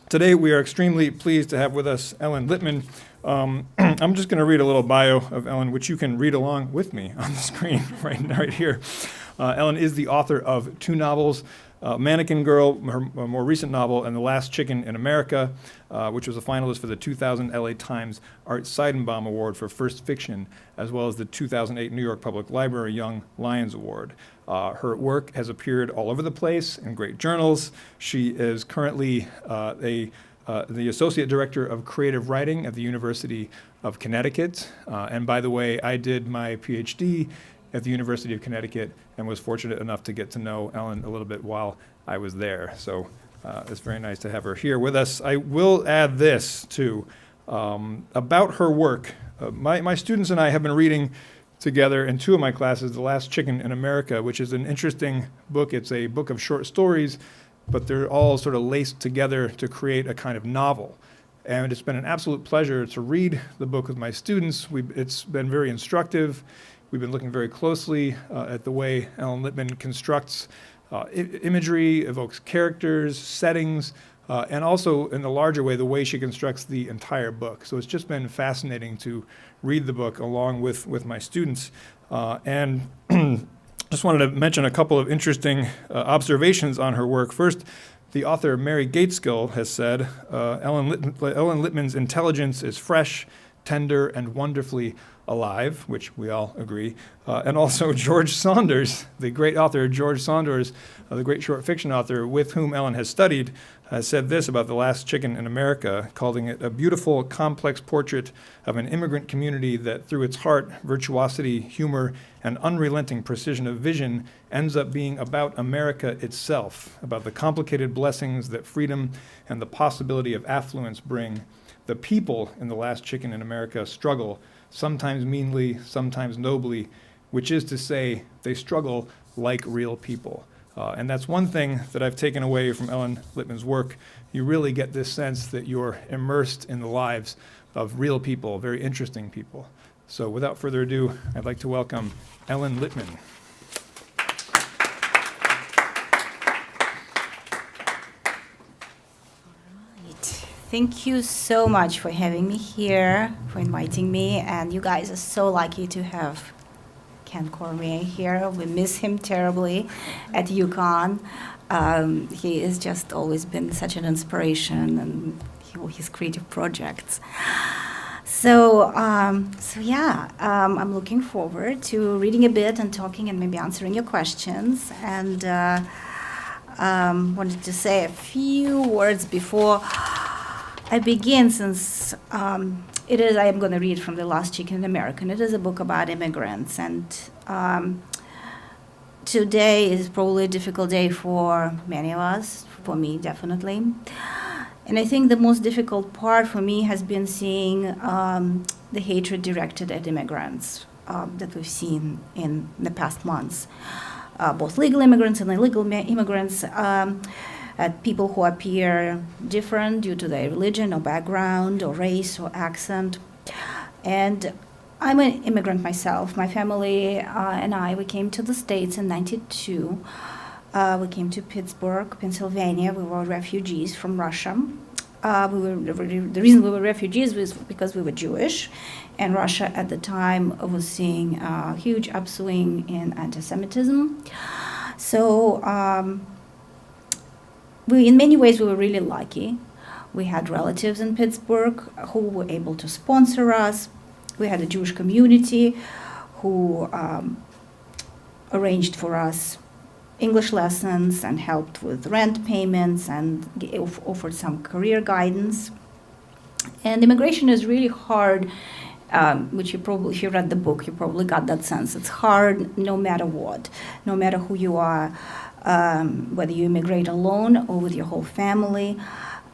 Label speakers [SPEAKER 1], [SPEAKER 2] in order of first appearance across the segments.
[SPEAKER 1] Today, we are extremely pleased to have with us Ellen Litman. I'm just going to read a little bio of Ellen, which you can read along with me on the screen right here. Ellen is the author of 2 novels, Mannequin Girl, her more recent novel, and The Last Chicken in America, which was a finalist for the 2000 LA Times Art Seidenbaum Award for First Fiction, as well as the 2008 New York Public Library Young Lions Award. Her work has appeared all over the place in great journals. She is currently the Associate Director of Creative Writing at the University of Connecticut. And by the way, I did my PhD at the University of Connecticut and was fortunate enough to get to know Ellen a little bit while I was there. So it's very nice to have her here with us. I will add this, too, about her work. My students and I have been reading together in 2 of my classes, The Last Chicken in America, which is an interesting book. It's a book of short stories, but they're all sort of laced together to create a kind of novel. And it's been an absolute pleasure to read the book with my students. It's been very instructive. We've been looking very closely at the way Ellen Litman constructs imagery, evokes characters, settings, and also in the larger way, the way she constructs the entire book. So it's just been fascinating to read the book along with my students. And just wanted to mention a couple of interesting observations on her work. First, the author Mary Gateskill has said, Ellen Litman's intelligence is fresh, tender, and wonderfully alive, which we all agree. And also George Saunders, the great author George Saunders, the great short fiction author with whom Ellen has studied, has said this about The Last Chicken in America, calling it a beautiful, complex portrait of an immigrant community that through its heart, virtuosity, humor, and unrelenting precision of vision ends up being about America itself, about the complicated blessings that freedom and the possibility of affluence bring. The people in The Last Chicken in America struggle, sometimes meanly, sometimes nobly, which is to say, they struggle like real people. And that's one thing that I've taken away from Ellen Litman's work. You really get this sense that you're immersed in the lives of real people, very interesting people. So without further ado, I'd like to welcome Ellen Litman.
[SPEAKER 2] Thank you so much for having me here, for inviting me, and you guys are so lucky to have Ken Cormier here. We miss him terribly at UConn. He has just always been such an inspiration, and his creative projects. So yeah, I'm looking forward to reading a bit and talking and maybe answering your questions. And wanted to say a few words before I begin, since I am going to read from The Last Chicken in America. It is a book about immigrants, and today is probably a difficult day for many of us, for me definitely. And I think the most difficult part for me has been seeing the hatred directed at immigrants that we've seen in the past months, both legal immigrants and illegal immigrants. At people who appear different due to their religion or background or race or accent. And I'm an immigrant myself. My family and we came to the States in '92. We came to Pittsburgh, Pennsylvania. We were refugees from Russia. The reason we were refugees was because we were Jewish, and Russia at the time was seeing a huge upswing in anti-Semitism. So in many ways, we were really lucky. We had relatives in Pittsburgh who were able to sponsor us. We had a Jewish community who arranged for us English lessons and helped with rent payments and offered some career guidance. And immigration is really hard, which if you read the book, you probably got that sense. It's hard no matter what, no matter who you are. Whether you immigrate alone or with your whole family,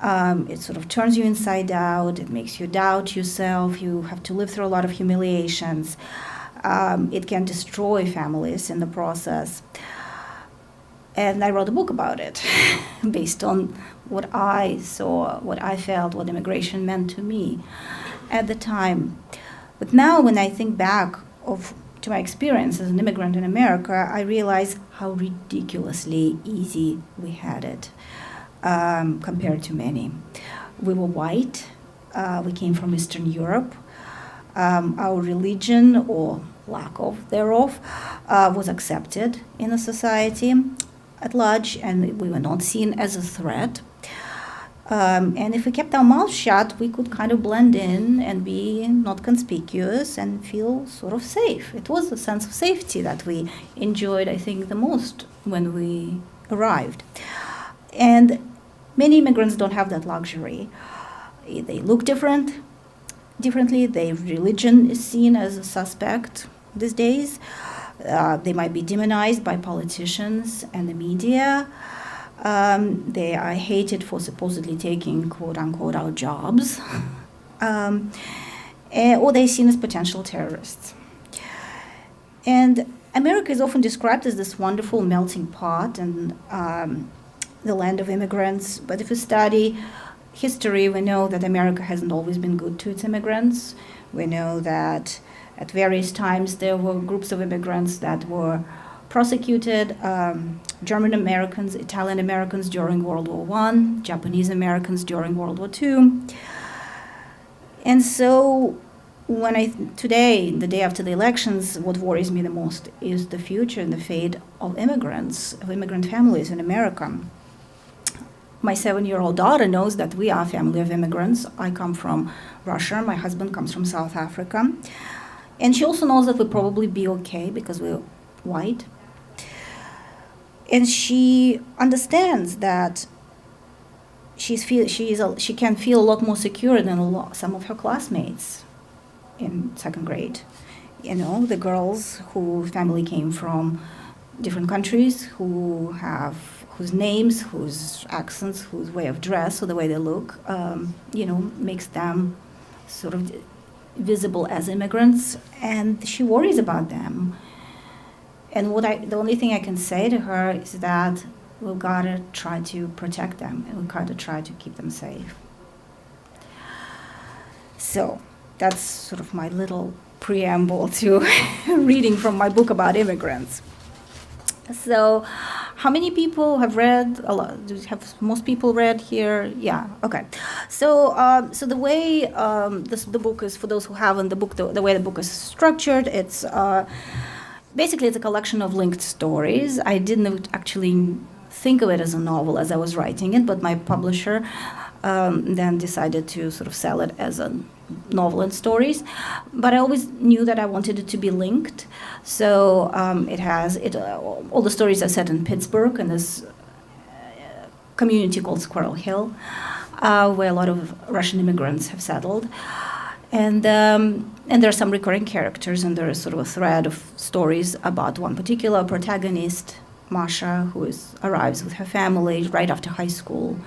[SPEAKER 2] it sort of turns you inside out. It makes you doubt yourself. You have to live through a lot of humiliations. It can destroy families in the process. And I wrote a book about it based on what I saw, what I felt, what immigration meant to me at the time. But now when I think back to my experience as an immigrant in America, I realize how ridiculously easy we had it. compared to many. We were white. We came from Eastern Europe. Our religion, or lack of thereof, was accepted in the society at large, and we were not seen as a threat. And if we kept our mouths shut, we could kind of blend in and be not conspicuous and feel sort of safe. It was a sense of safety that we enjoyed, I think, the most when we arrived. And many immigrants don't have that luxury. They look differently. Their religion is seen as a suspect these days. They might be demonized by politicians and the media. They are hated for supposedly taking, quote unquote, our jobs. Or they're seen as potential terrorists. And America is often described as this wonderful melting pot and the land of immigrants. But if we study history, we know that America hasn't always been good to its immigrants. We know that at various times there were groups of immigrants that were prosecuted, German Americans, Italian Americans during World War I, Japanese Americans during World War II. And so today, the day after the elections, what worries me the most is the future and the fate of immigrants, of immigrant families in America. My 7-year-old daughter knows that we are a family of immigrants. I come from Russia. My husband comes from South Africa. And she also knows that we'll probably be okay because we're white. And she understands that she can feel a lot more secure than some of her classmates in second grade. You know, the girls whose family came from different countries, whose names, whose accents, whose way of dress, or the way they look, makes them sort of visible as immigrants, and she worries about them. And the only thing I can say to her is that we've got to try to protect them, and we've got to try to keep them safe. So that's sort of my little preamble to reading from my book about immigrants. So how many people have read? Have most people read here? Yeah, okay. So the way the book is, for those who haven't, the way the book is structured, it's basically it's a collection of linked stories. I didn't actually think of it as a novel as I was writing it, but my publisher then decided to sort of sell it as a novel and stories. But I always knew that I wanted it to be linked. So all the stories are set in Pittsburgh, in this community called Squirrel Hill, where a lot of Russian immigrants have settled. And there are some recurring characters, and there is sort of a thread of stories about one particular protagonist, Masha, who arrives with her family right after high school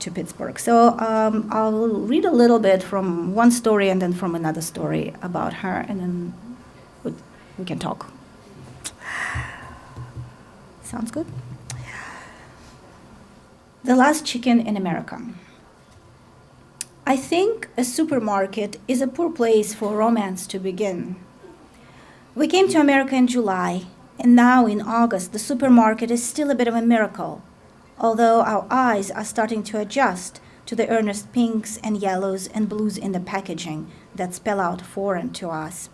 [SPEAKER 2] to Pittsburgh. So I'll read a little bit from one story and then from another story about her, and then we can talk. Sounds good? The Last Chicken in America. I think a supermarket is a poor place for romance to begin. We came to America in July, and now in August the supermarket is still a bit of a miracle, although our eyes are starting to adjust to the earnest pinks and yellows and blues in the packaging that spell out foreign to us.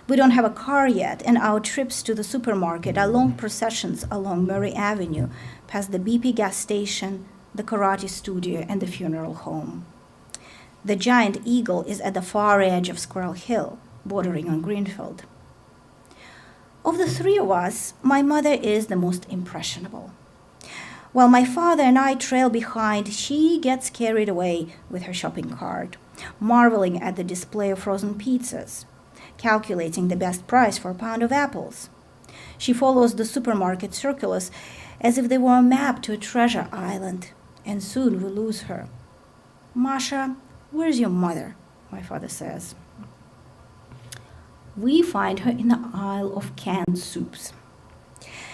[SPEAKER 2] We don't have a car yet, and our trips to the supermarket are long processions along Murray Avenue, past the BP gas station, the karate studio, and the funeral home. The giant eagle is at the far edge of Squirrel Hill, bordering on Greenfield. Of the three of us, my mother is the most impressionable. While my father and I trail behind, she gets carried away with her shopping cart, marveling at the display of frozen pizzas, calculating the best price for a pound of apples. She follows the supermarket circulars as if they were a map to a treasure island, and soon we lose her. "Masha, where's your mother?" my father says. We find her in the aisle of canned soups.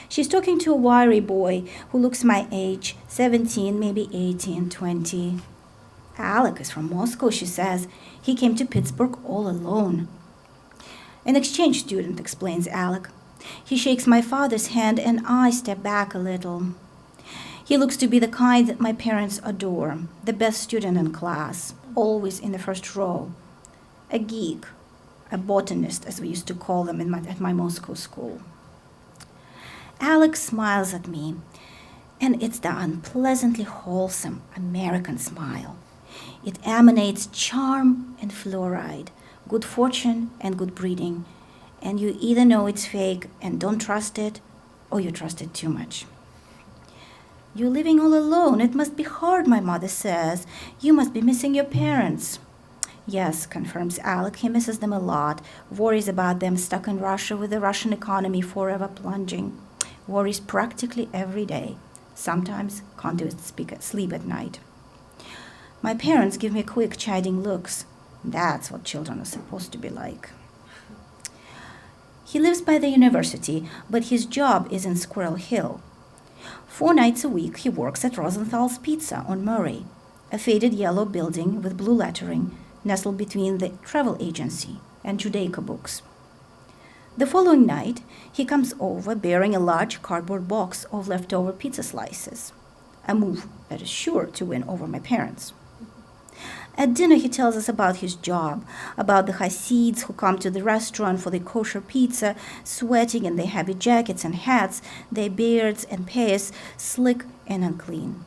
[SPEAKER 2] She's talking to a wiry boy who looks my age, 17, maybe 18, 20. "Alec is from Moscow," she says. "He came to Pittsburgh all alone." "An exchange student," explains Alec. He shakes my father's hand, and I step back a little. He looks to be the kind that my parents adore, the best student in class, always in the first row, a geek, a botanist, as we used to call them at my Moscow school. Alex smiles at me, and it's the unpleasantly wholesome American smile. It emanates charm and fluoride, good fortune and good breeding, and you either know it's fake and don't trust it, or you trust it too much. You're living all alone. It must be hard, my mother says. You must be missing your parents. Yes, confirms Alec. He misses them a lot, worries about them stuck in Russia with the Russian economy forever plunging. Worries practically every day. Sometimes can't do sleep at night. My parents give me quick, chiding looks. That's what children are supposed to be like. He lives by the university, but his job is in Squirrel Hill. 4 nights a week he works at Rosenthal's Pizza on Murray, a faded yellow building with blue lettering nestled between the travel agency and Judaica books. The following night, he comes over bearing a large cardboard box of leftover pizza slices, a move that is sure to win over my parents. At dinner, he tells us about his job, about the Hasids who come to the restaurant for the kosher pizza, sweating in their heavy jackets and hats, their beards and payas slick and unclean.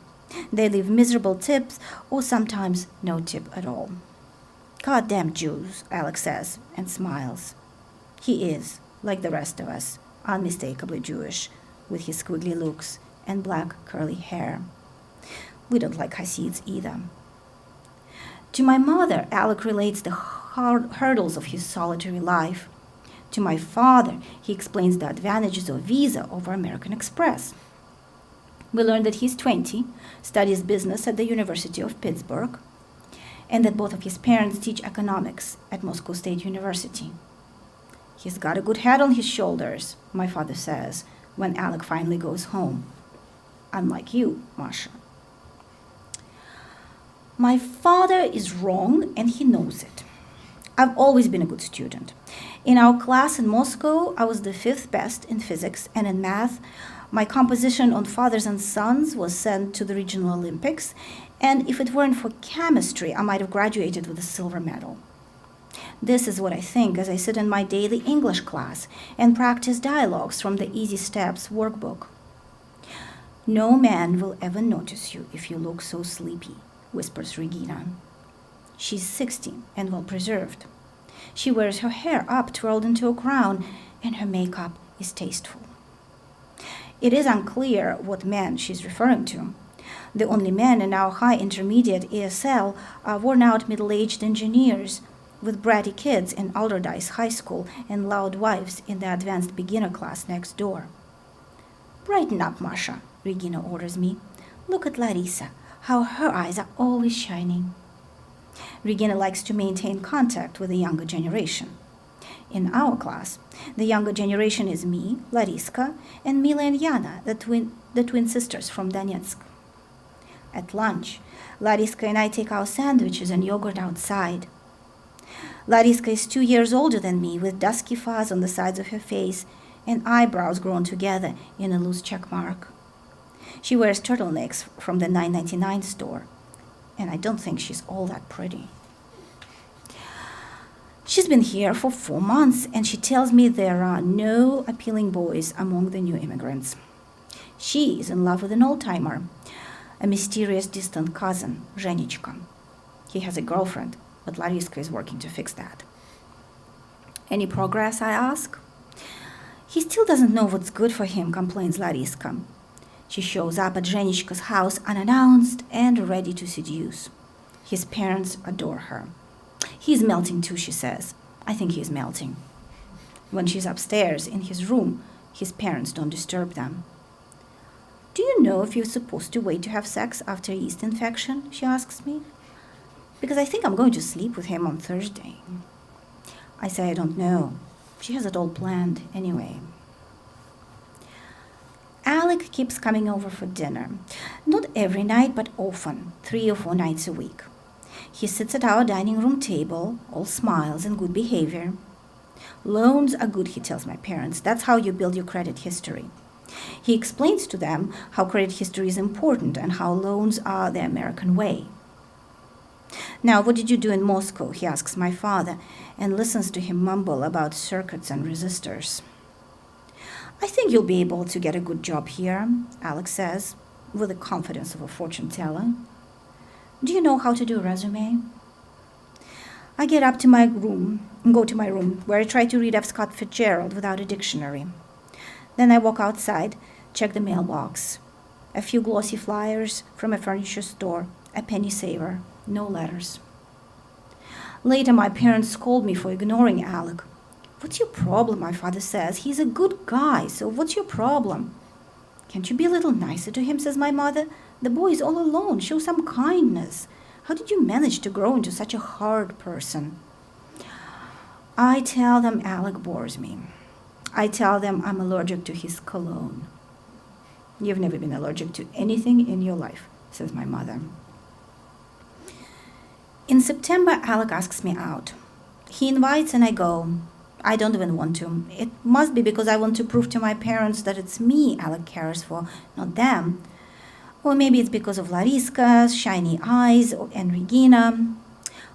[SPEAKER 2] They leave miserable tips or sometimes no tip at all. Goddamn Jews, Alex says, and smiles. He is, like the rest of us, unmistakably Jewish, with his squiggly looks and black curly hair. We don't like Hasids either. To my mother, Alec relates the hurdles of his solitary life. To my father, he explains the advantages of Visa over American Express. We learn that he's 20, studies business at the University of Pittsburgh, and that both of his parents teach economics at Moscow State University. He's got a good head on his shoulders, my father says, when Alec finally goes home. Unlike you, Masha. My father is wrong, and he knows it. I've always been a good student. In our class in Moscow, I was the 5th best in physics, and in math, my composition on fathers and sons was sent to the regional Olympics, and if it weren't for chemistry, I might have graduated with a silver medal. This is what I think as I sit in my daily English class and practice dialogues from the Easy Steps workbook. No man will ever notice you if you look so sleepy, whispers Regina. She's 60 and well preserved. She wears her hair up twirled into a crown, and her makeup is tasteful. It is unclear what men she's referring to. The only men in our high intermediate ESL are worn-out middle-aged engineers with bratty kids in Alderdice High School and loud wives in the advanced beginner class next door. Brighten up, Masha, Regina orders me. Look at Larissa, how her eyes are always shining. Regina likes to maintain contact with the younger generation. In our class, the younger generation is me, Lariska, and Mila and Yana, the twin sisters from Donetsk. At lunch, Lariska and I take our sandwiches and yogurt outside. Lariska is 2 years older than me, with dusky fuzz on the sides of her face and eyebrows grown together in a loose check mark. She wears turtlenecks from the $9.99 store, and I don't think she's all that pretty. She's been here for 4 months, and she tells me there are no appealing boys among the new immigrants. She is in love with an old-timer, a mysterious distant cousin, Zhenichka. He has a girlfriend, but Lariska is working to fix that. Any progress, I ask? He still doesn't know what's good for him, complains Lariska. She shows up at Zhenichka's house unannounced and ready to seduce. His parents adore her. He's melting too, she says. I think he's melting. When she's upstairs in his room, his parents don't disturb them. Do you know if you're supposed to wait to have sex after a yeast infection? She asks me. Because I think I'm going to sleep with him on Thursday. I say I don't know. She has it all planned anyway. Alec keeps coming over for dinner. Not every night, but often, 3 or 4 nights a week. He sits at our dining room table, all smiles and good behavior. Loans are good, he tells my parents. That's how you build your credit history. He explains to them how credit history is important and how loans are the American way. Now, what did you do in Moscow? He asks my father and listens to him mumble about circuits and resistors. I think you'll be able to get a good job here, Alex says, with the confidence of a fortune teller. Do you know how to do a resume? I get up to my room and go to my room, where I try to read F. Scott Fitzgerald without a dictionary. Then I walk outside, check the mailbox. A few glossy flyers from a furniture store, a penny saver, no letters. Later, my parents scold me for ignoring Alec. What's your problem, my father says. He's a good guy, so what's your problem? Can't you be a little nicer to him, says my mother. The boy is all alone. Show some kindness. How did you manage to grow into such a hard person? I tell them Alec bores me. I tell them I'm allergic to his cologne. You've never been allergic to anything in your life, says my mother. In September, Alec asks me out. He invites and I go. I don't even want to. It must be because I want to prove to my parents that it's me Alec cares for, not them. Or maybe it's because of Lariska's shiny eyes and Regina.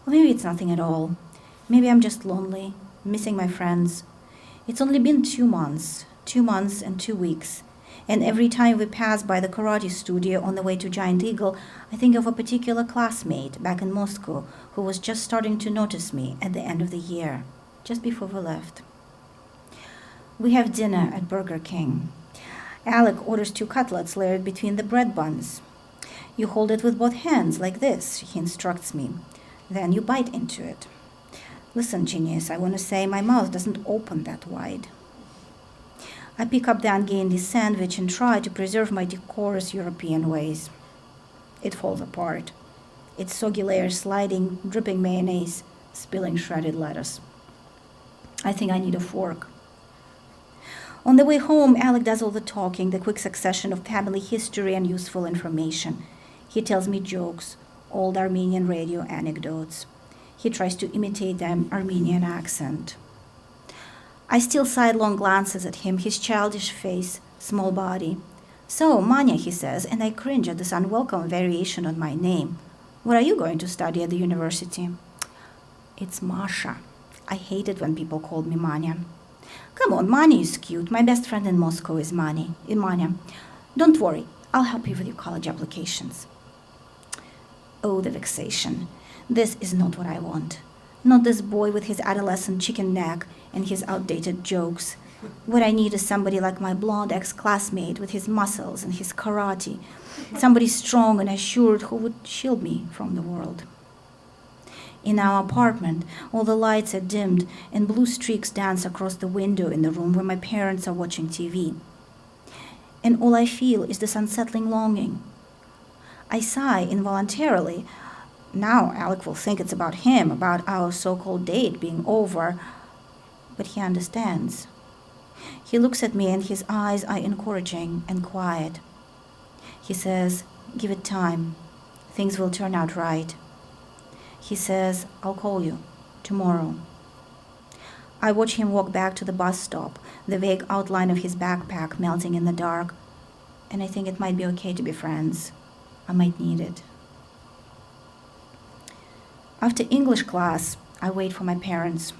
[SPEAKER 2] Or maybe it's nothing at all. Maybe I'm just lonely, missing my friends. It's only been 2 months and 2 weeks. And every time we pass by the karate studio on the way to Giant Eagle, I think of a particular classmate back in Moscow who was just starting to notice me at the end of the year, just before we left. We have dinner at Burger King. Alec orders 2 cutlets layered between the bread buns. You hold it with both hands like this, he instructs me. Then you bite into it. Listen, genius, I want to say my mouth doesn't open that wide. I pick up the ungainly sandwich and try to preserve my decorous European ways. It falls apart. Its soggy layers sliding, dripping mayonnaise, spilling shredded lettuce. I think I need a fork. On the way home, Alec does all the talking, the quick succession of family history and useful information. He tells me jokes, old Armenian radio anecdotes. He tries to imitate the Armenian accent. I steal sidelong glances at him, his childish face, small body. So, Manya, he says, and I cringe at this unwelcome variation on my name. What are you going to study at the university? It's Masha. I hate it when people called me Manya. Come on, Manya is cute. My best friend in Moscow is Manya. Don't worry, I'll help you with your college applications. Oh, the vexation. This is not what I want. Not this boy with his adolescent chicken neck and his outdated jokes. What I need is somebody like my blonde ex-classmate with his muscles and his karate. Somebody strong and assured who would shield me from the world. In our apartment, all the lights are dimmed and blue streaks dance across the window in the room where my parents are watching TV. And all I feel is this unsettling longing. I sigh involuntarily. Now Alec will think it's about him, about our so-called date being over. But he understands. He looks at me and his eyes are encouraging and quiet. He says, give it time. Things will turn out right. He says, I'll call you tomorrow. I watch him walk back to the bus stop, the vague outline of his backpack melting in the dark, and I think it might be okay to be friends. I might need it. After English class, I wait for my parents.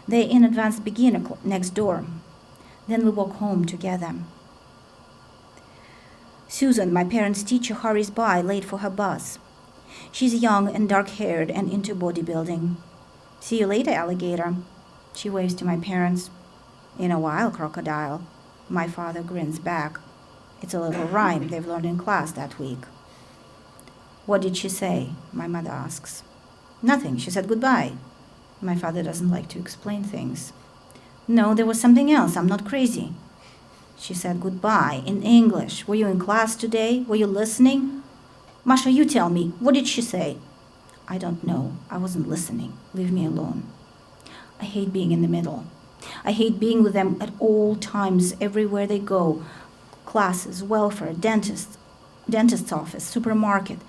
[SPEAKER 2] They're in advanced beginner next door. Then we walk home together. Susan, my parents' teacher, hurries by, late for her bus. She's young and dark-haired and into bodybuilding. See you later, alligator. She waves to my parents. In a while, crocodile. My father grins back. It's a little rhyme they've learned in class that week. What did she say? My mother asks. Nothing. She said goodbye. My father doesn't like to explain things. No, there was something else. I'm not crazy. She said goodbye in English. Were you in class today? Were you listening? Masha, you tell me. What did she say? I don't know. I wasn't listening. Leave me alone. I hate being in the middle. I hate being with them at all times, everywhere they go. Classes, welfare, dentist's office, supermarket.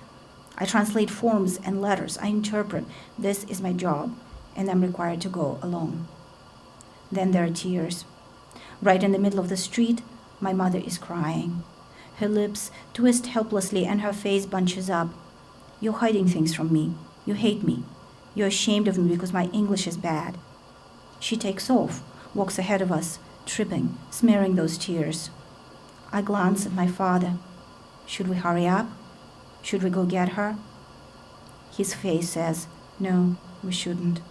[SPEAKER 2] I translate forms and letters. I interpret. This is my job, and I'm required to go alone. Then there are tears. Right in the middle of the street, My mother is crying. Her lips twist helplessly and her face bunches up. You're hiding things from me. You hate me. You're ashamed of me because my English is bad. She takes off, walks ahead of us, tripping, smearing those tears. I glance at my father. Should we hurry up? Should we go get her? His face says, no, we shouldn't.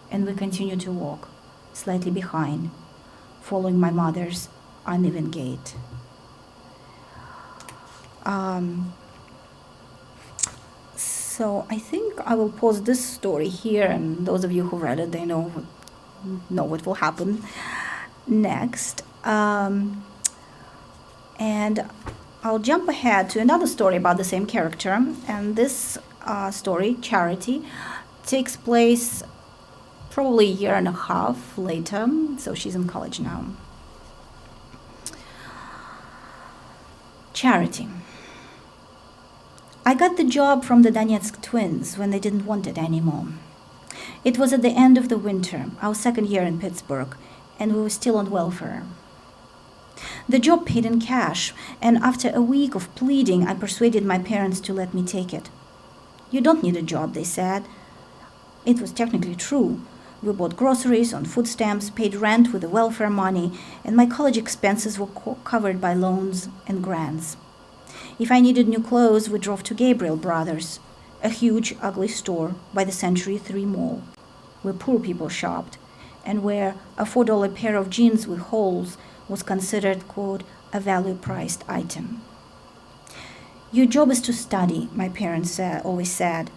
[SPEAKER 2] And we continue to walk, slightly behind, following my mother's uneven gait. So I think I will pause this story here, and those of you who read it, they know what will happen next. And I'll jump ahead to another story about the same character, and this story, Charity, takes place probably a year and a half later, so she's in college now. Charity. I got the job from the Donetsk twins when they didn't want it anymore. It was at the end of the winter, our second year in Pittsburgh, and we were still on welfare. The job paid in cash, and after a week of pleading, I persuaded my parents to let me take it. You don't need a job, they said. It was technically true. We bought groceries on food stamps, paid rent with the welfare money, and my college expenses were covered by loans and grants. If I needed new clothes, we drove to Gabriel Brothers, a huge, ugly store by the Century 3 Mall, where poor people shopped, and where a $4 pair of jeans with holes was considered, quote, a value-priced item. Your job is to study, my parents always said,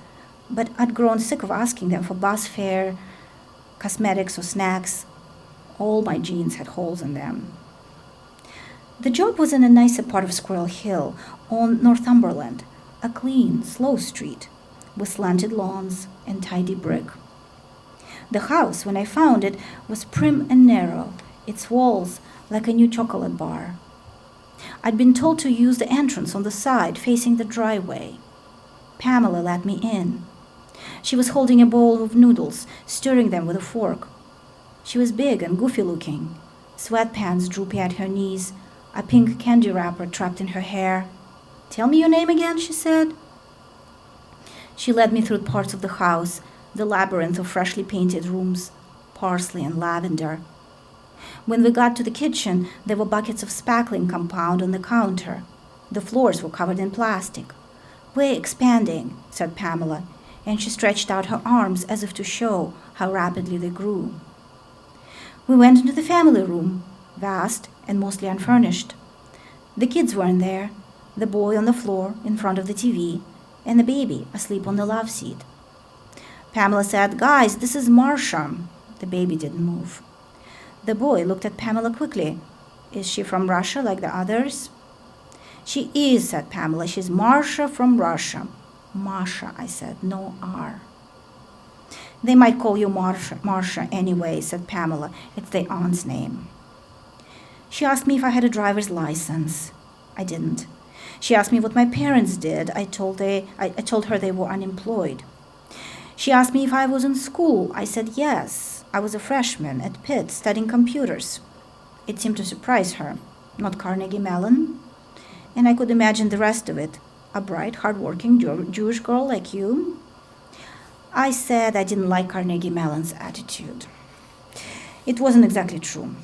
[SPEAKER 2] but I'd grown sick of asking them for bus fare, cosmetics, or snacks. All my jeans had holes in them. The job was in a nicer part of Squirrel Hill on Northumberland, a clean, slow street with slanted lawns and tidy brick. The house, when I found it, was prim and narrow, its walls like a new chocolate bar. I'd been told to use the entrance on the side facing the driveway. Pamela let me in. She was holding a bowl of noodles, stirring them with a fork. She was big and goofy-looking, sweatpants droopy at her knees, a pink candy wrapper trapped in her hair. "Tell me your name again," she said. She led me through parts of the house, the labyrinth of freshly painted rooms, parsley and lavender. When we got to the kitchen, there were buckets of spackling compound on the counter. The floors were covered in plastic. "We're expanding," said Pamela, and she stretched out her arms as if to show how rapidly they grew. We went into the family room, vast and mostly unfurnished. The kids weren't there, the boy on the floor in front of the TV, and the baby asleep on the love seat. Pamela said, "Guys, this is Marcia." The baby didn't move. The boy looked at Pamela quickly. "Is she from Russia like the others?" "She is," said Pamela. "She's Marcia from Russia." "Masha," I said, no R. "They might call you Marcia anyway," said Pamela. "It's their aunt's name." She asked me if I had a driver's license. I didn't. She asked me what my parents did. I told her they were unemployed. She asked me if I was in school. I said yes. I was a freshman at Pitt studying computers. It seemed to surprise her. Not Carnegie Mellon? And I could imagine the rest of it. A bright, hard-working Jewish girl like you? I said I didn't like Carnegie Mellon's attitude. It wasn't exactly true.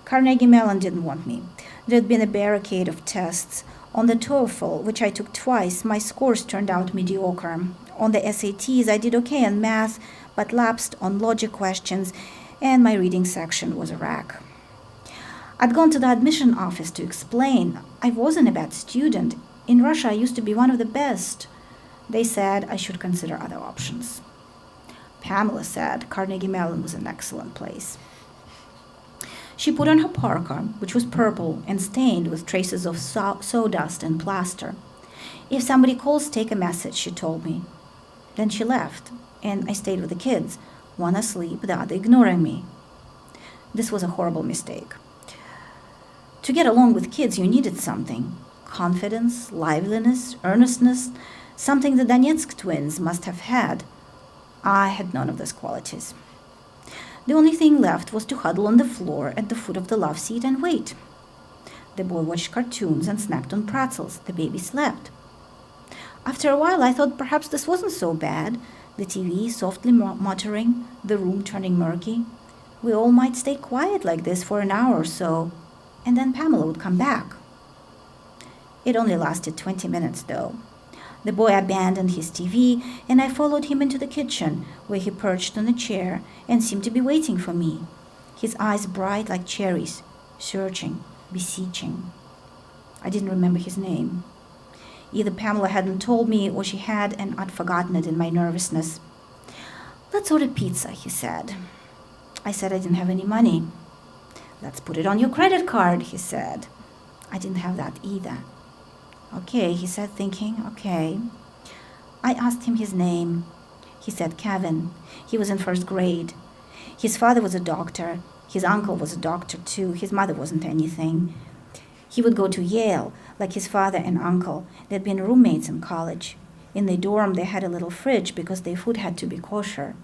[SPEAKER 2] Carnegie Mellon didn't want me. There had been a barricade of tests. On the TOEFL, which I took twice, my scores turned out mediocre. On the SATs, I did okay in math, but lapsed on logic questions, and my reading section was a wreck. I'd gone to the admission office to explain. I wasn't a bad student. In Russia, I used to be one of the best. They said I should consider other options. Pamela said Carnegie Mellon was an excellent place. She put on her parka, which was purple and stained with traces of sawdust and plaster. "If somebody calls, take a message," she told me. Then she left, and I stayed with the kids, one asleep, the other ignoring me. This was a horrible mistake. To get along with kids, you needed something. Confidence, liveliness, earnestness, something the Donetsk twins must have had. I had none of those qualities. The only thing left was to huddle on the floor at the foot of the love seat and wait. The boy watched cartoons and snacked on pretzels. The baby slept. After a while, I thought perhaps this wasn't so bad. The TV softly muttering, the room turning murky. We all might stay quiet like this for an hour or so, and then Pamela would come back. It only lasted 20 minutes, though. The boy abandoned his TV, and I followed him into the kitchen, where he perched on a chair and seemed to be waiting for me, his eyes bright like cherries, searching, beseeching. I didn't remember his name. Either Pamela hadn't told me, or she had, and I'd forgotten it in my nervousness. "Let's order pizza," he said. I said I didn't have any money. "Let's put it on your credit card," he said. I didn't have that either. "Okay," he said, thinking, "okay." I asked him his name. He said Kevin. He was in first grade. His father was a doctor. His uncle was a doctor, too. His mother wasn't anything. He would go to Yale, like his father and uncle. They'd been roommates in college. In their dorm, they had a little fridge because their food had to be kosher.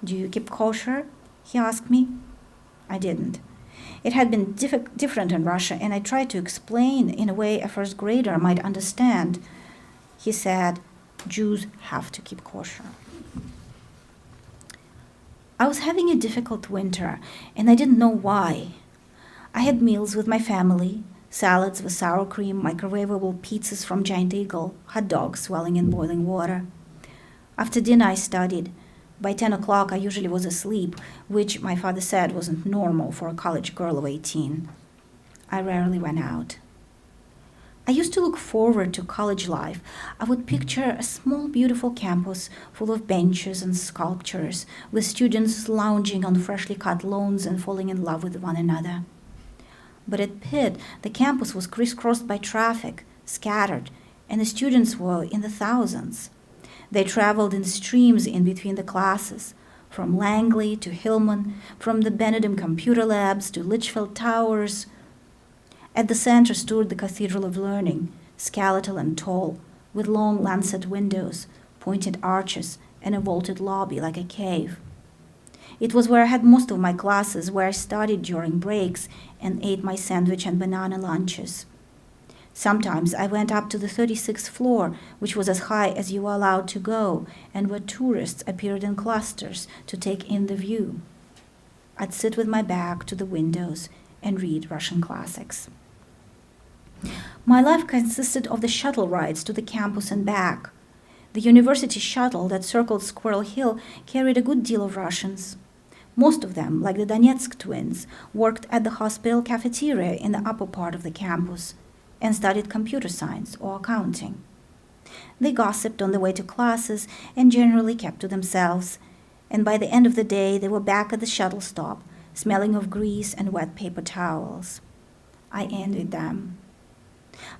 [SPEAKER 2] "Do you keep kosher?" he asked me. I didn't. It had been different in Russia, and I tried to explain in a way a first grader might understand. He said, "Jews have to keep kosher." I was having a difficult winter, and I didn't know why. I had meals with my family, salads with sour cream, microwavable pizzas from Giant Eagle, hot dogs swelling in boiling water. After dinner, I studied. By 10 o'clock, I usually was asleep, which my father said wasn't normal for a college girl of 18. I rarely went out. I used to look forward to college life. I would picture a small, beautiful campus full of benches and sculptures, with students lounging on freshly cut lawns and falling in love with one another. But at Pitt, the campus was crisscrossed by traffic, scattered, and the students were in the thousands. They traveled in streams in between the classes, from Langley to Hillman, from the Benedum Computer Labs to Litchfield Towers. At the center stood the Cathedral of Learning, skeletal and tall, with long lancet windows, pointed arches, and a vaulted lobby like a cave. It was where I had most of my classes, where I studied during breaks and ate my sandwich and banana lunches. Sometimes I went up to the 36th floor, which was as high as you were allowed to go, and where tourists appeared in clusters to take in the view. I'd sit with my back to the windows and read Russian classics. My life consisted of the shuttle rides to the campus and back. The university shuttle that circled Squirrel Hill carried a good deal of Russians. Most of them, like the Donetsk twins, worked at the hospital cafeteria in the upper part of the campus and studied computer science or accounting. They gossiped on the way to classes and generally kept to themselves, and by the end of the day they were back at the shuttle stop, smelling of grease and wet paper towels. I envied them.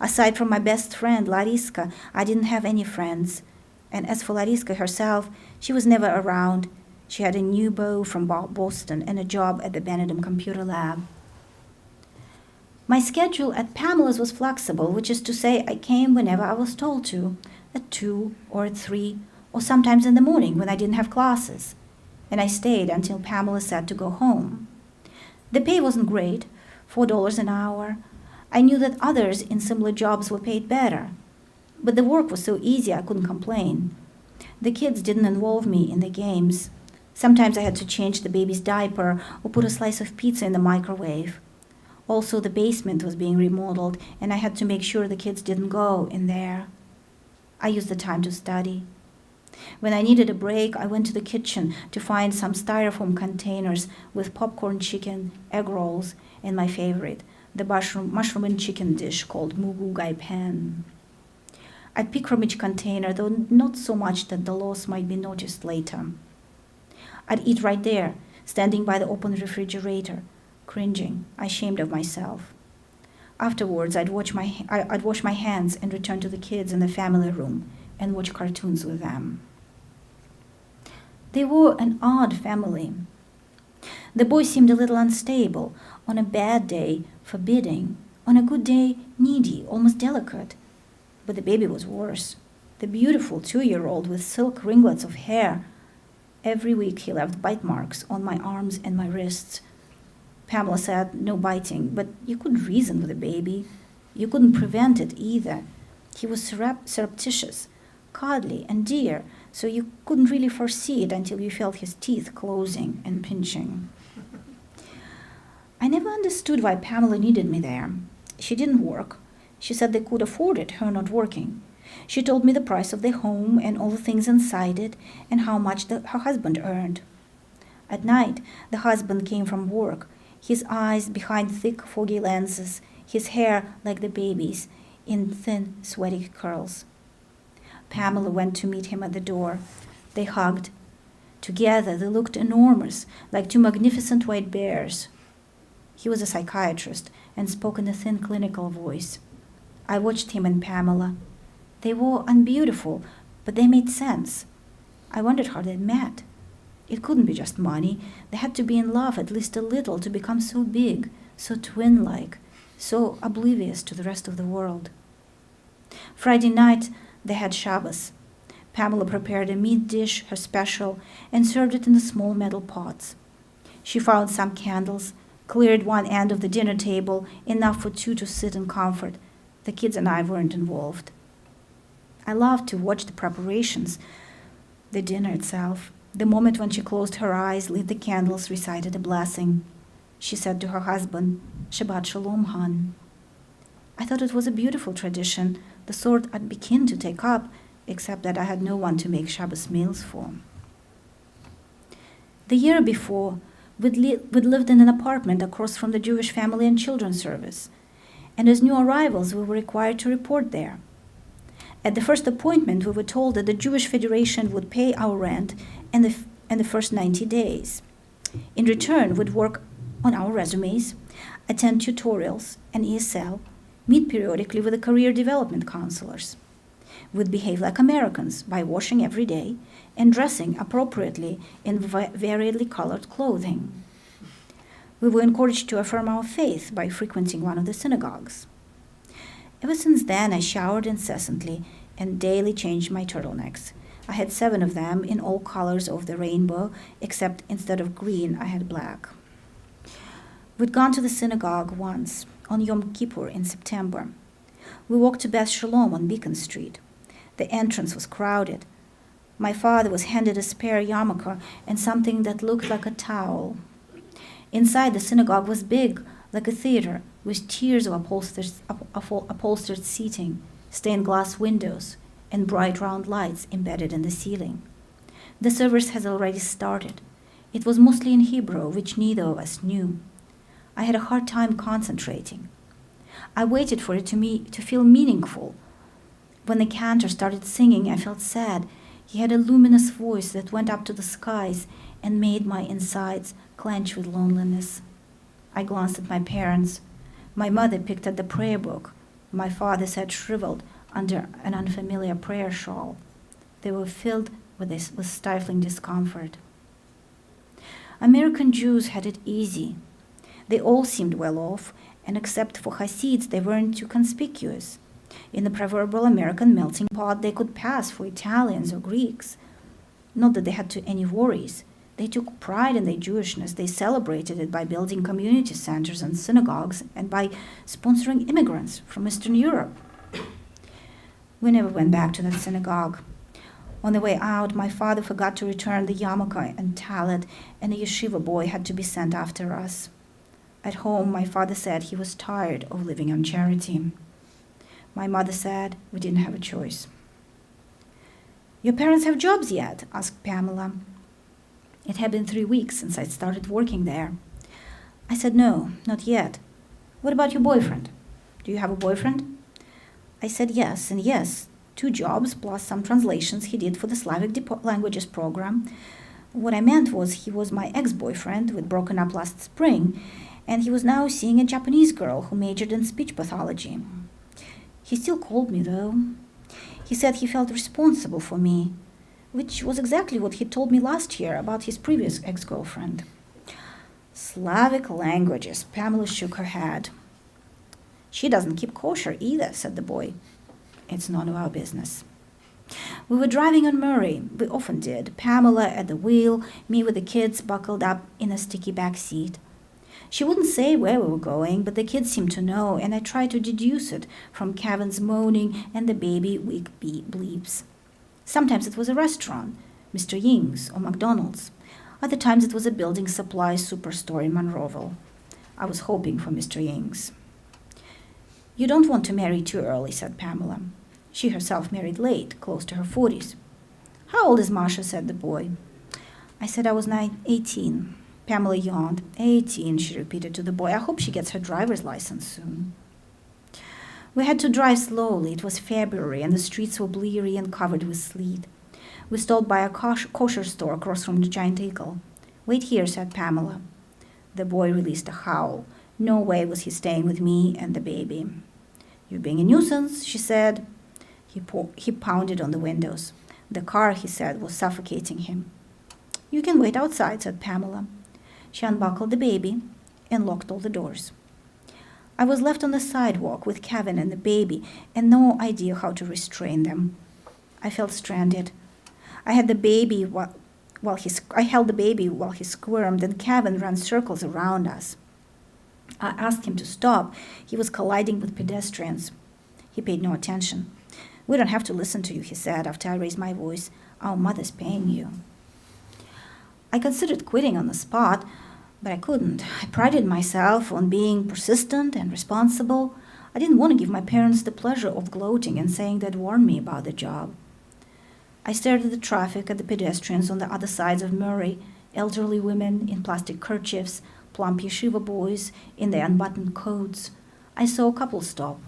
[SPEAKER 2] Aside from my best friend, Lariska, I didn't have any friends. And as for Lariska herself, she was never around. She had a new beau from Boston and a job at the Benedum Computer Lab. My schedule at Pamela's was flexible, which is to say I came whenever I was told to, at 2 or at 3, or sometimes in the morning when I didn't have classes. And I stayed until Pamela said to go home. The pay wasn't great, $4 an hour. I knew that others in similar jobs were paid better. But the work was so easy I couldn't complain. The kids didn't involve me in the games. Sometimes I had to change the baby's diaper or put a slice of pizza in the microwave. Also, the basement was being remodeled, and I had to make sure the kids didn't go in there. I used the time to study. When I needed a break, I went to the kitchen to find some styrofoam containers with popcorn chicken, egg rolls, and my favorite, the mushroom and chicken dish called mugu gai pan. I'd pick from each container, though not so much that the loss might be noticed later. I'd eat right there, standing by the open refrigerator, cringing, ashamed of myself. Afterwards, I'd wash my hands and return to the kids in the family room and watch cartoons with them. They were an odd family. The boy seemed a little unstable, on a bad day, forbidding, on a good day, needy, almost delicate. But the baby was worse. The beautiful 2-year-old with silk ringlets of hair. Every week he left bite marks on my arms and my wrists. Pamela said, no biting, but you could reason with the baby. You couldn't prevent it either. He was surreptitious, cuddly, and dear, so you couldn't really foresee it until you felt his teeth closing and pinching. I never understood why Pamela needed me there. She didn't work. She said they could afford it, her not working. She told me the price of the home and all the things inside it and how much her husband earned. At night, the husband came from work, his eyes behind thick, foggy lenses, his hair like the baby's, in thin, sweaty curls. Pamela went to meet him at the door. They hugged. Together, they looked enormous, like two magnificent white bears. He was a psychiatrist and spoke in a thin, clinical voice. I watched him and Pamela. They were unbeautiful, but they made sense. I wondered how they met. It couldn't be just money. They had to be in love at least a little to become so big, so twin-like, so oblivious to the rest of the world. Friday night, they had Shabbos. Pamela prepared a meat dish, her special, and served it in the small metal pots. She found some candles, cleared one end of the dinner table, enough for two to sit in comfort. The kids and I weren't involved. I loved to watch the preparations, the dinner itself. The moment when she closed her eyes, lit the candles, recited a blessing. She said to her husband, Shabbat Shalom, hon. I thought it was a beautiful tradition, the sort I'd be keen to take up, except that I had no one to make Shabbos meals for. The year before, we'd lived in an apartment across from the Jewish Family and Children's Service, and as new arrivals, we were required to report there. At the first appointment, we were told that the Jewish Federation would pay our rent and the first 90 days. In return, we'd work on our resumes, attend tutorials and ESL, meet periodically with the career development counselors. We'd behave like Americans by washing every day and dressing appropriately in variedly colored clothing. We were encouraged to affirm our faith by frequenting one of the synagogues. Ever since then, I showered incessantly and daily changed my turtlenecks. I had 7 of them in all colors of the rainbow, except instead of green, I had black. We'd gone to the synagogue once, on Yom Kippur in September. We walked to Beth Shalom on Beacon Street. The entrance was crowded. My father was handed a spare yarmulke and something that looked like a towel. Inside, the synagogue was big, like a theater, with tiers of upholstered seating, stained glass windows, and bright round lights embedded in the ceiling. The service had already started. It was mostly in Hebrew, which neither of us knew. I had a hard time concentrating. I waited for it to feel meaningful. When the cantor started singing, I felt sad. He had a luminous voice that went up to the skies and made my insides clench with loneliness. I glanced at my parents. My mother picked at the prayer book. My father sat shriveled under an unfamiliar prayer shawl. They were filled with stifling discomfort. American Jews had it easy. They all seemed well off, and except for Hasids, they weren't too conspicuous. In the proverbial American melting pot, they could pass for Italians or Greeks. Not that they had any worries. They took pride in their Jewishness. They celebrated it by building community centers and synagogues and by sponsoring immigrants from Eastern Europe. We never went back to that synagogue. On the way out, my father forgot to return the yarmulke and tallit, and a yeshiva boy had to be sent after us. At home, my father said he was tired of living on charity. My mother said we didn't have a choice. Your parents have jobs yet? Asked Pamela. It had been 3 weeks since I'd started working there. I said no, not yet. What about your boyfriend? Do you have a boyfriend? I said yes and yes, 2 jobs plus some translations he did for the Slavic languages program. What I meant was he was my ex-boyfriend. We'd broken up last spring, and he was now seeing a Japanese girl who majored in speech pathology. He still called me, though. He said he felt responsible for me, which was exactly what he told me last year about his previous ex-girlfriend. Slavic languages, Pamela shook her head. She doesn't keep kosher either, said the boy. It's none of our business. We were driving on Murray. We often did. Pamela at the wheel, me with the kids buckled up in a sticky back seat. She wouldn't say where we were going, but the kids seemed to know, and I tried to deduce it from Kevin's moaning and the baby weak bleeps. Sometimes it was a restaurant, Mr. Ying's or McDonald's. Other times it was a building supply superstore in Monroeville. I was hoping for Mr. Ying's. You don't want to marry too early, said Pamela. She herself married late, close to her 40s. How old is Masha, said the boy. I said I was 18. Pamela yawned. 18, she repeated to the boy. I hope she gets her driver's license soon. We had to drive slowly. It was February, and the streets were bleary and covered with sleet. We stopped by a kosher store across from the Giant Eagle. Wait here, said Pamela. The boy released a howl. No way was he staying with me and the baby. You're being a nuisance, she said. He pounded on the windows. The car, he said, was suffocating him. You can wait outside, said Pamela. She unbuckled the baby and locked all the doors. I was left on the sidewalk with Kevin and the baby and no idea how to restrain them. I felt stranded. I held the baby while he squirmed, and Kevin ran circles around us. I asked him to stop. He was colliding with pedestrians. He paid no attention. We don't have to listen to you, he said after I raised my voice. Our mother's paying you. I considered quitting on the spot, but I couldn't. I prided myself on being persistent and responsible. I didn't want to give my parents the pleasure of gloating and saying they'd warned me about the job. I stared at the traffic, at the pedestrians on the other sides of Murray, elderly women in plastic kerchiefs, plump yeshiva boys in their unbuttoned coats. I saw a couple stop,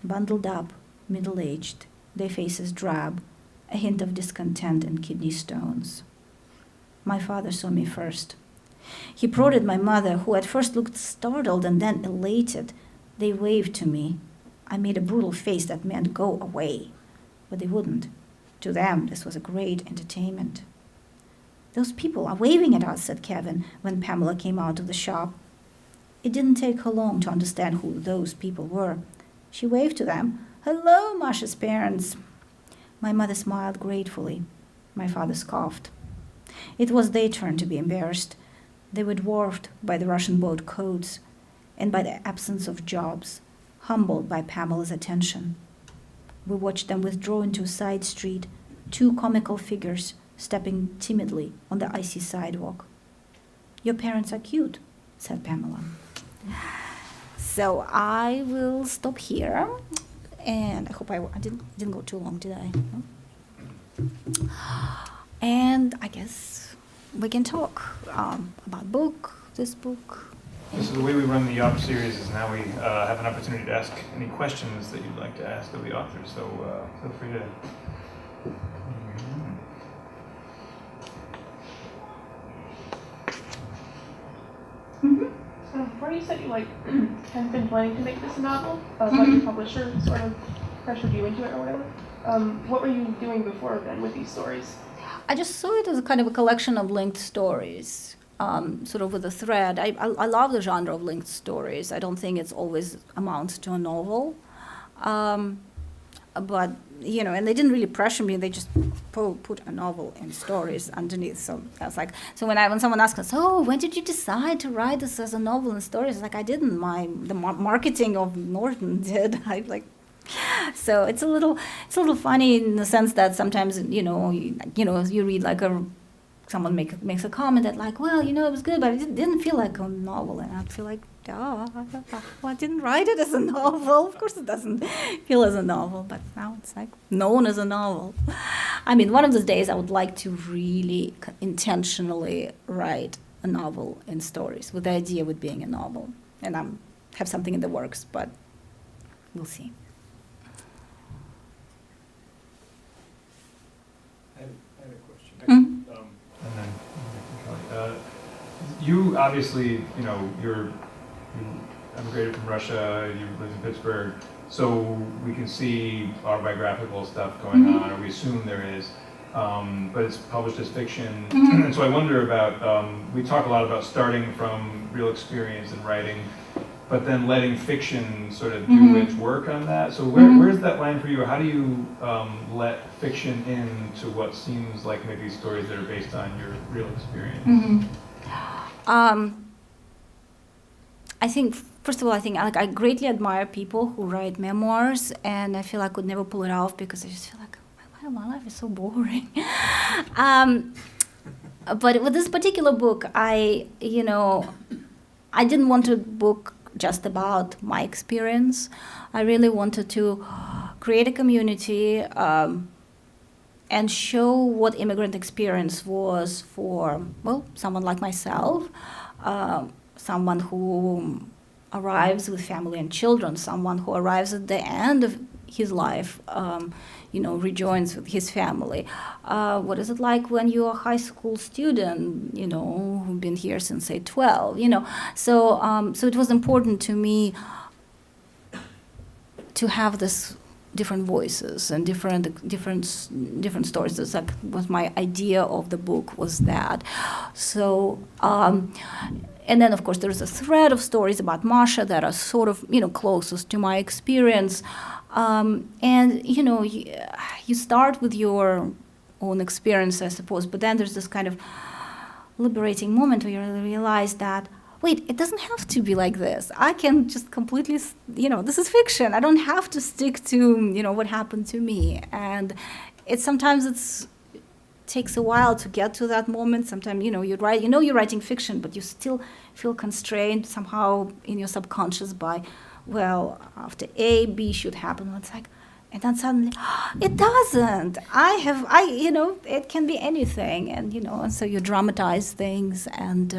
[SPEAKER 2] bundled up, middle-aged, their faces drab, a hint of discontent and kidney stones. My father saw me first. He prodded my mother, who at first looked startled and then elated. They waved to me. I made a brutal face that meant go away, but they wouldn't. To them, this was a great entertainment. Those people are waving at us, said Kevin when Pamela came out of the shop. It didn't take her long to understand who those people were. She waved to them. Hello, Masha's parents. My mother smiled gratefully. My father scoffed. It was their turn to be embarrassed. They were dwarfed by the Russian boat codes and by the absence of jobs, humbled by Pamela's attention. We watched them withdraw into a side street, two comical figures stepping timidly on the icy sidewalk. Your parents are cute, said Pamela. So I will stop here, and I hope I didn't go too long, did I? No? And I guess we can talk about this book.
[SPEAKER 1] So the way we run the YAWP series is now we have an opportunity to ask any questions that you'd like to ask of the authors. So feel free to.
[SPEAKER 3] Before you said you had been planning to make this a novel, but your publisher sort of pressured you into it or whatever. What were you doing before then with these stories?
[SPEAKER 2] I just saw it as a kind of a collection of linked stories. Sort of with a thread. I love the genre of linked stories. I don't think it's always amounts to a novel. But, and they didn't really pressure me. They just put a novel in stories underneath. So I was like, so when someone asks us, when did you decide to write this as a novel in stories? It's like, I didn't. The marketing of Norton did. So it's a little funny in the sense that sometimes, you read someone makes a comment that it was good, but it didn't feel like a novel. And I'd feel like, I didn't write it as a novel. Of course it doesn't feel as a novel, but now it's known as a novel. I mean, one of those days I would like to really intentionally write a novel in stories with the idea of it being a novel. And I have something in the works, but we'll see.
[SPEAKER 1] I had a question.
[SPEAKER 2] Mm-hmm.
[SPEAKER 1] And then you obviously, you emigrated from Russia, you live in Pittsburgh, so we can see autobiographical stuff going on, or we assume there is, but it's published as fiction. And so I wonder about, we talk a lot about starting from real experience and writing, but then letting fiction sort of do its work on that. So where's that line for you? Or how do you let fiction into what seems like maybe stories that are based on your real experience?
[SPEAKER 2] I think, first of all, I greatly admire people who write memoirs, and I feel I could never pull it off because I just feel like, wow, my life is so boring. But with this particular book, I didn't want a book just about my experience. I really wanted to create a community and show what immigrant experience was for, well, someone like myself, someone who arrives with family and children, someone who arrives at the end of his life, rejoins with his family. What is it like when you're a high school student, who've been here since, say, 12, So it was important to me to have this different voices and different stories. That's like what my idea of the book was that. So, and then of course there's a thread of stories about Masha that are sort of closest to my experience. And you start with your own experience, I suppose, but then there's this kind of liberating moment where you realize that, wait, it doesn't have to be like this. I can just completely, this is fiction. I don't have to stick to, what happened to me. And sometimes it takes a while to get to that moment. Sometimes, you're writing fiction, but you still feel constrained somehow in your subconscious by, well, after A, B should happen. It's like, and then suddenly, it doesn't. It can be anything. And so you dramatize things and,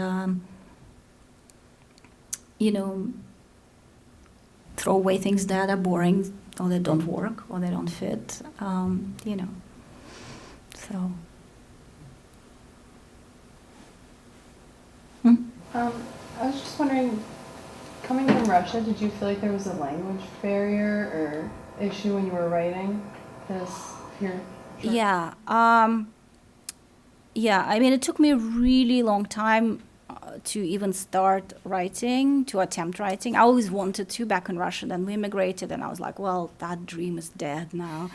[SPEAKER 2] throw away things that are boring or that don't work or they don't fit, so.
[SPEAKER 4] I was just wondering, coming from Russia, did you feel like there was a language barrier or issue when you were writing this here? Sure.
[SPEAKER 2] Yeah. It took me a really long time to even start writing, to attempt writing. I always wanted to back in Russia. Then we immigrated, and I was like, well, that dream is dead now.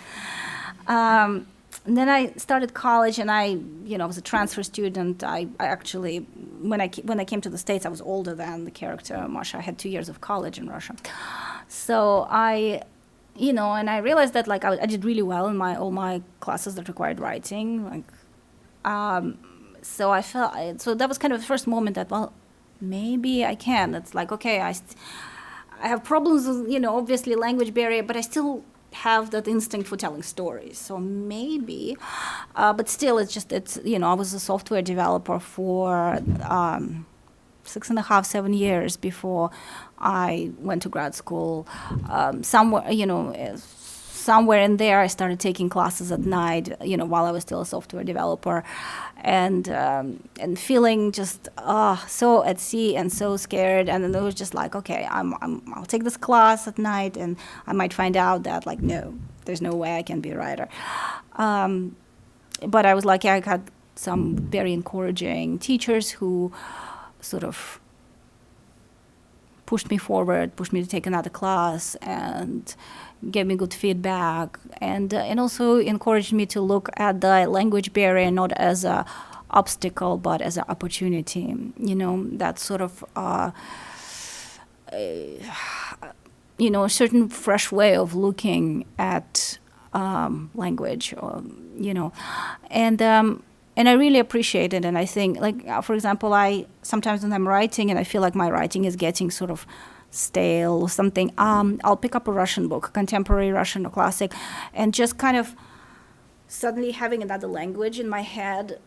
[SPEAKER 2] And then I started college, and I was a transfer student. I actually, when I came to the States, I was older than the character Masha. I had 2 years of college in Russia. So and I realized that I did really well in all my classes that required writing. So I felt, so that was kind of the first moment that, well, maybe I can. It's like, okay, I have problems with, obviously language barrier, but I still have that instinct for telling stories. So maybe, but still I was a software developer for 6.5, 7 years before I went to grad school. Somewhere in there, I started taking classes at night, while I was still a software developer, and feeling just so at sea and so scared. And then it was just like, okay, I'll take this class at night, and I might find out that no, there's no way I can be a writer. But I was lucky. I had some very encouraging teachers who sort of pushed me forward, pushed me to take another class, and gave me good feedback, and also encouraged me to look at the language barrier not as an obstacle but as an opportunity. That sort of a certain fresh way of looking at language, and I really appreciate it. And I think, for example, sometimes when I'm writing and I feel like my writing is getting sort of stale or something, I'll pick up a Russian book, a contemporary Russian or classic, and just kind of suddenly having another language in my head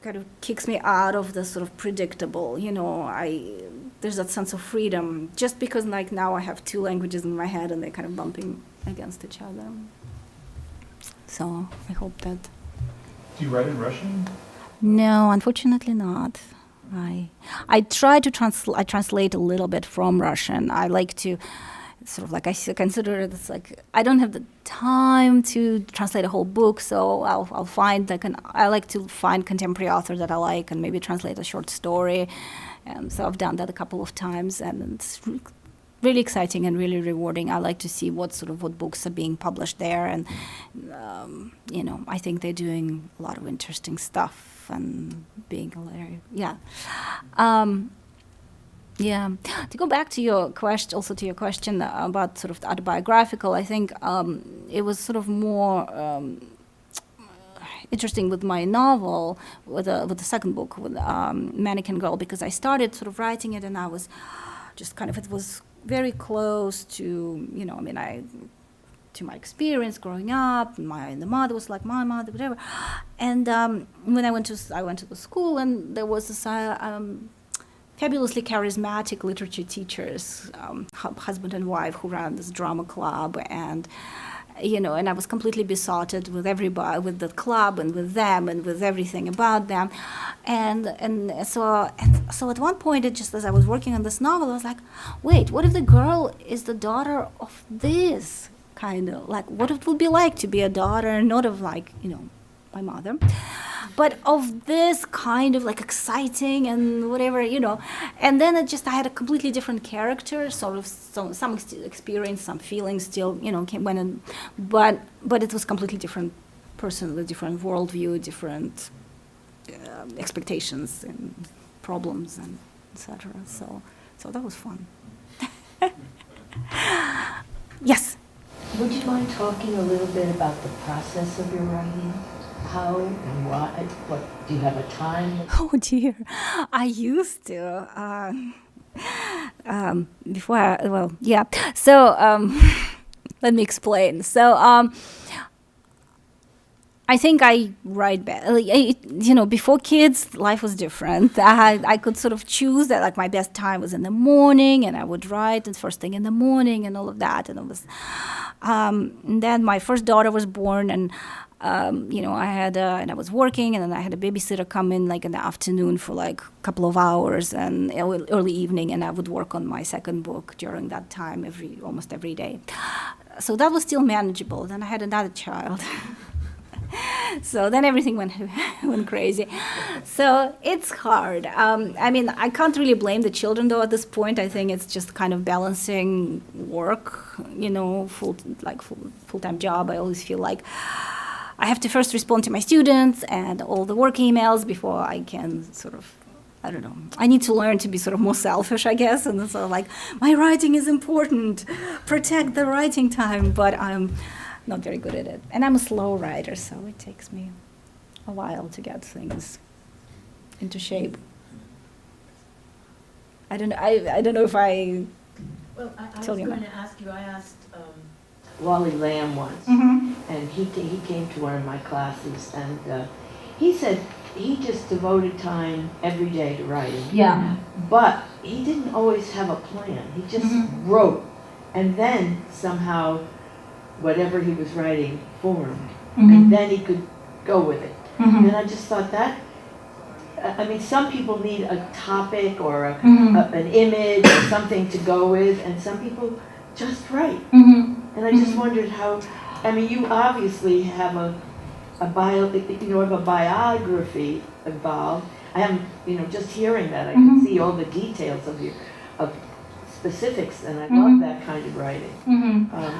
[SPEAKER 2] kind of kicks me out of the sort of predictable, there's that sense of freedom, just because now I have 2 languages in my head and they're kind of bumping against each other. So I hope that.
[SPEAKER 1] Do you write in Russian?
[SPEAKER 2] No, unfortunately not. I try to translate a little bit from Russian. I like to sort of I consider it I don't have the time to translate a whole book, so I'll find I like to find contemporary authors that I like and maybe translate a short story. And so I've done that a couple of times, and it's really exciting and really rewarding. I like to see what books are being published there, and I think they're doing a lot of interesting stuff and being hilarious. Yeah. Yeah. To go back to your question, also to your question about sort of the autobiographical, I think it was sort of more interesting with my novel, with the second book, with Mannequin Girl, because I started sort of writing it, and I was just kind of, it was very close to, you know, I mean, to my experience growing up. The mother was like my mother, whatever. And when I went to the school, and there was this fabulously charismatic literature teachers, husband and wife, who ran this drama club, and you know, and I was completely besotted with everybody, with the club, and with them, and with everything about them, and so at one point, it just, as I was working on this novel, I was like, wait, what if the girl is the daughter of this kind of, like, what it would be like to be a daughter, not of, like, you know, my mother, but of this kind of, like, exciting and whatever, you know. And then I had a completely different character, sort of some experience, some feelings still, you know, went in, but it was completely different person with different worldview, different expectations and problems, and etc. So that was fun. Yes.
[SPEAKER 5] Would you mind talking a little bit about the process of your writing? How and why? What, do you have a time?
[SPEAKER 2] Oh dear, I used to. Before, well, yeah. So let me explain. So I think I write better. You know, before kids, life was different. I could sort of choose that, like, my best time was in the morning, and I would write the first thing in the morning, and all of that. And it was, and then my first daughter was born, and you know, and I was working, and then I had a babysitter come in, like, in the afternoon for like a couple of hours, and early evening, and I would work on my second book during that time almost every day. So that was still manageable. Then I had another child. So then everything went crazy. So it's hard. I mean, I can't really blame the children, though, at this point. I think it's just kind of balancing work, you know, full-time job. I always feel like I have to first respond to my students and all the work emails before I can sort of, I don't know. I need to learn to be sort of more selfish, I guess. And so, like, my writing is important. Protect the writing time. But I'm not very good at it. And I'm a slow writer, so it takes me a while to get things into shape. I don't know if I
[SPEAKER 5] Well, I was
[SPEAKER 2] Tell you
[SPEAKER 5] going
[SPEAKER 2] about-
[SPEAKER 5] to ask you, I asked Wally Lamb once,
[SPEAKER 2] Mm-hmm.
[SPEAKER 5] and he came to one of my classes, and he said he just devoted time every day to writing.
[SPEAKER 2] Yeah.
[SPEAKER 5] But he didn't always have a plan. He just wrote, and then somehow whatever he was writing formed, and then he could go with it. And I just thought that, I mean, some people need a topic or an image or something to go with, and some people just write. And I just wondered how, I mean, you obviously have a biography involved. I am, you know, just hearing that, I can see all the details of specifics, and I love that kind of writing.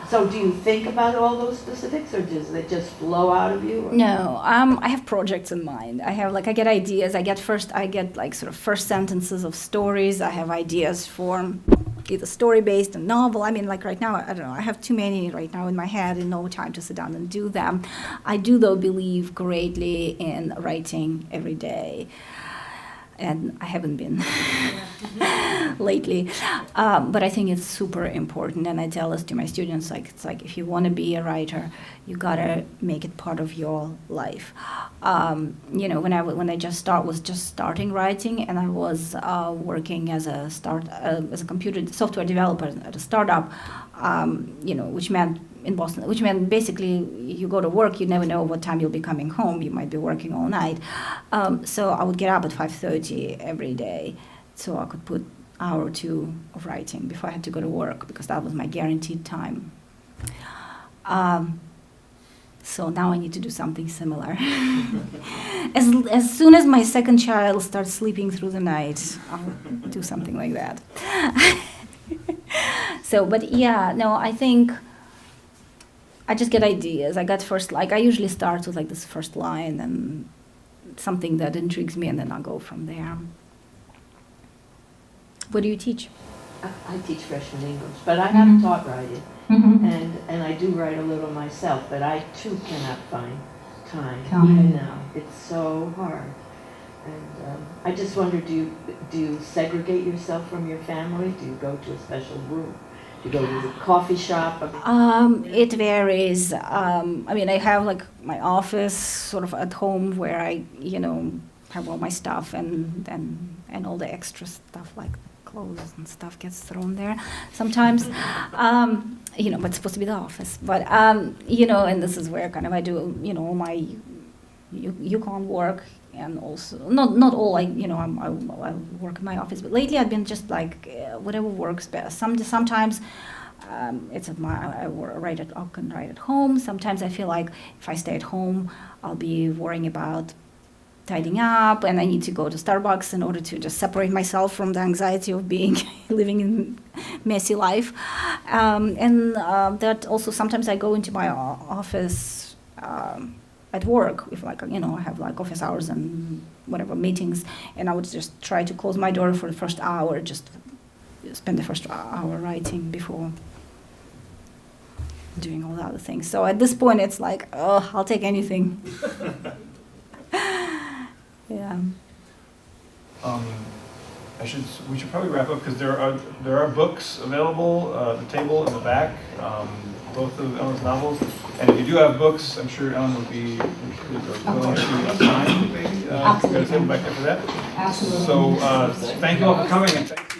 [SPEAKER 5] So do you think about all those specifics, or does it just flow out of you? Or?
[SPEAKER 2] No, I have projects in mind. I get ideas. I get like sort of first sentences of stories. I have ideas for either story-based or novel. I mean, like right now, I don't know, I have too many right now in my head and no time to sit down and do them. I do, though, believe greatly in writing every day. And I haven't been lately, but I think it's super important. And I tell this to my students, like, it's like, if you want to be a writer, you gotta make it part of your life. You know, when I was just starting writing, and I was working as a computer software developer at a startup, you know, which meant in Boston, which meant basically you go to work, you never know what time you'll be coming home. You might be working all night. So I would get up at 5:30 every day, so I could put an hour or two of writing before I had to go to work, because that was my guaranteed time. So now I need to do something similar. As soon as my second child starts sleeping through the night, I'll do something like that. So, but yeah, no, I think I just get ideas. I usually start with like this first line and something that intrigues me, and then I'll go from there. What do you teach?
[SPEAKER 5] I teach freshman English, but I haven't taught writing. And I do write a little myself, but I too cannot find time, even now. It's so hard. And I just wonder, do you segregate yourself from your family? Do you go to a special room? Do you go to the coffee shop?
[SPEAKER 2] It varies. I mean, I have like my office sort of at home where I, have all my stuff and all the extra stuff like clothes and stuff gets thrown there sometimes. But it's supposed to be the office. But, and this is where kind of I do, all my Yukon work. And also, not all, I work in my office, but lately I've been just like, whatever works best. Sometimes I can write at home. Sometimes I feel like if I stay at home, I'll be worrying about tidying up, and I need to go to Starbucks in order to just separate myself from the anxiety of living in messy life. That also, sometimes I go into my office at work, if I have like office hours and whatever meetings, and I would just try to close my door for the first hour, just spend the first hour writing before doing all the other things. So at this point, it's like, oh, I'll take anything. Yeah.
[SPEAKER 1] We should probably wrap up because there are books available at the table in the back, both of Ellen's novels. And if you do have books, I'm sure Ellen would be willing to assign maybe. Got a table back there for that.
[SPEAKER 4] Absolutely.
[SPEAKER 1] So thank you all for coming and thank